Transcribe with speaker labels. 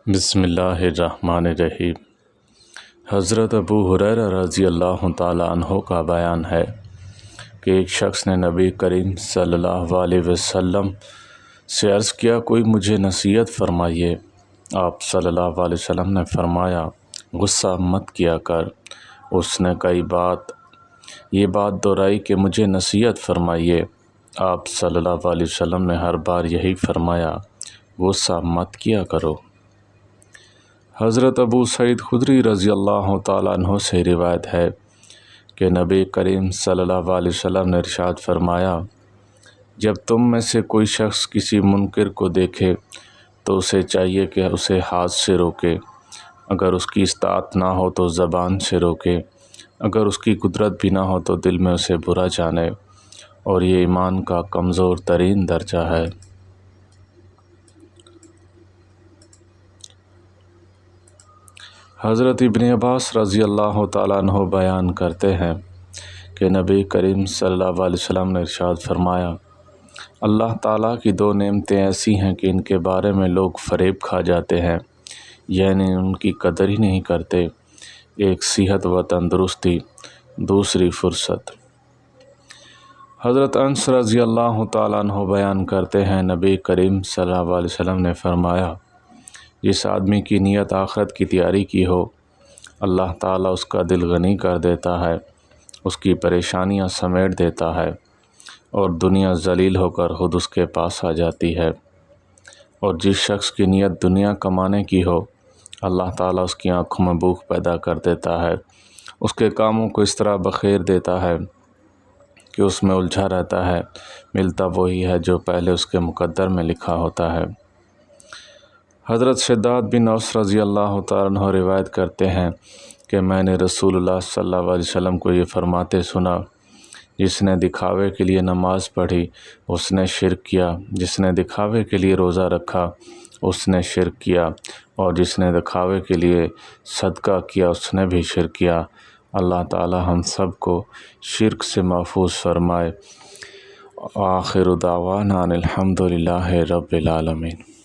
Speaker 1: بسم اللہ الرحمن الرحیم۔ حضرت ابو ہریرہ رضی اللہ تعالیٰ عنہ کا بیان ہے کہ ایک شخص نے نبی کریم صلی اللہ علیہ وسلم سے عرض کیا، کوئی مجھے نصیحت فرمائیے۔ آپ صلی اللہ علیہ وسلم نے فرمایا، غصہ مت کیا کر۔ اس نے یہ بات دہرائی کہ مجھے نصیحت فرمائیے۔ آپ صلی اللہ علیہ وسلم نے ہر بار یہی فرمایا، غصہ مت کیا کرو۔ حضرت ابو سعید خدری رضی اللہ تعالیٰ عنہ سے روایت ہے کہ نبی کریم صلی اللہ علیہ وسلم نے ارشاد فرمایا، جب تم میں سے کوئی شخص کسی منکر کو دیکھے تو اسے چاہیے کہ اسے ہاتھ سے روکے، اگر اس کی استطاعت نہ ہو تو زبان سے روکے، اگر اس کی قدرت بھی نہ ہو تو دل میں اسے برا جانے، اور یہ ایمان کا کمزور ترین درجہ ہے۔ حضرت ابن عباس رضی اللہ تعالیٰ عنہ بیان کرتے ہیں کہ نبی کریم صلی اللہ علیہ وسلم نے ارشاد فرمایا، اللہ تعالیٰ کی دو نعمتیں ایسی ہیں کہ ان کے بارے میں لوگ فریب کھا جاتے ہیں، یعنی ان کی قدر ہی نہیں کرتے۔ ایک صحت و تندرستی، دوسری فرصت۔ حضرت انس رضی اللہ تعالیٰ عنہ بیان کرتے ہیں، نبی کریم صلی اللہ علیہ وسلم نے فرمایا، جس آدمی کی نیت آخرت کی تیاری کی ہو، اللہ تعالیٰ اس کا دل غنی کر دیتا ہے، اس کی پریشانیاں سمیٹ دیتا ہے، اور دنیا ذلیل ہو کر خود اس کے پاس آ جاتی ہے۔ اور جس شخص کی نیت دنیا کمانے کی ہو، اللہ تعالیٰ اس کی آنکھوں میں بھوک پیدا کر دیتا ہے، اس کے کاموں کو اس طرح بخیر دیتا ہے کہ اس میں الجھا رہتا ہے، ملتا وہی ہے جو پہلے اس کے مقدر میں لکھا ہوتا ہے۔ حضرت شداد بن اوس رضی اللہ تعالیٰ عنہ روایت کرتے ہیں کہ میں نے رسول اللہ صلی اللہ علیہ وسلم کو یہ فرماتے سنا، جس نے دکھاوے کے لیے نماز پڑھی اس نے شرک کیا، جس نے دکھاوے کے لیے روزہ رکھا اس نے شرک کیا، اور جس نے دکھاوے کے لیے صدقہ کیا اس نے بھی شرک کیا۔ اللہ تعالی ہم سب کو شرک سے محفوظ فرمائے۔ آخر دعوانا الحمدللہ رب العالمین۔